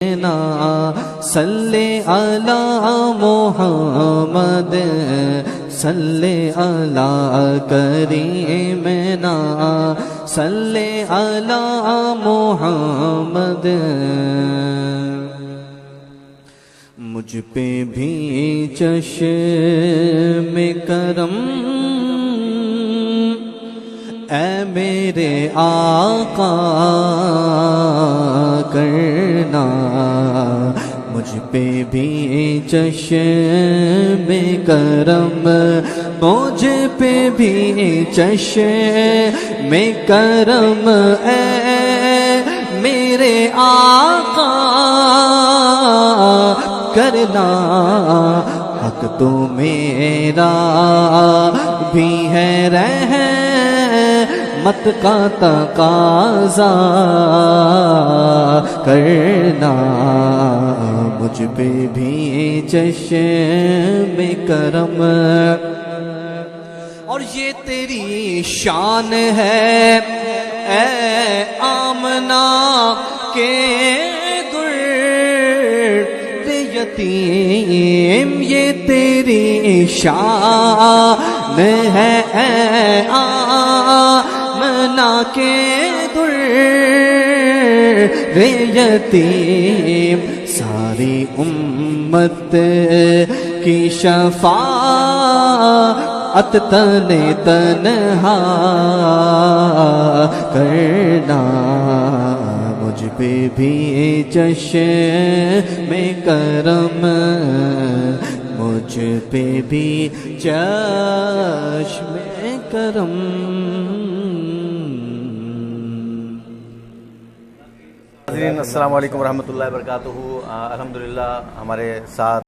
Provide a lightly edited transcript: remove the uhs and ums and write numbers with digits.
صلی علی محمد صلی علی کریمنا صلی علی محمد مجھ پہ بھی چشم کرم اے میرے آقا کرنا مجھ پہ بھی چشم کرم مجھ پہ بھی چشم کرم اے میرے آقا کرنا حق تو میرا بھی ہے رحمت کا تقاضا کرنا مجھ پہ بھی چشم کرم اور یہ تیری شان ہے اے آمنہ کے یتیم یہ تیری شان ہے اے آمنہ کے در یتیم ساری امت کی شفاعت تنہا کرنا مجھ پہ بھی چشم کرم مجھ پہ بھی چشم کرم السلام علیکم ورحمۃ اللہ وبرکاتہ۔ الحمدللہ ہمارے ساتھ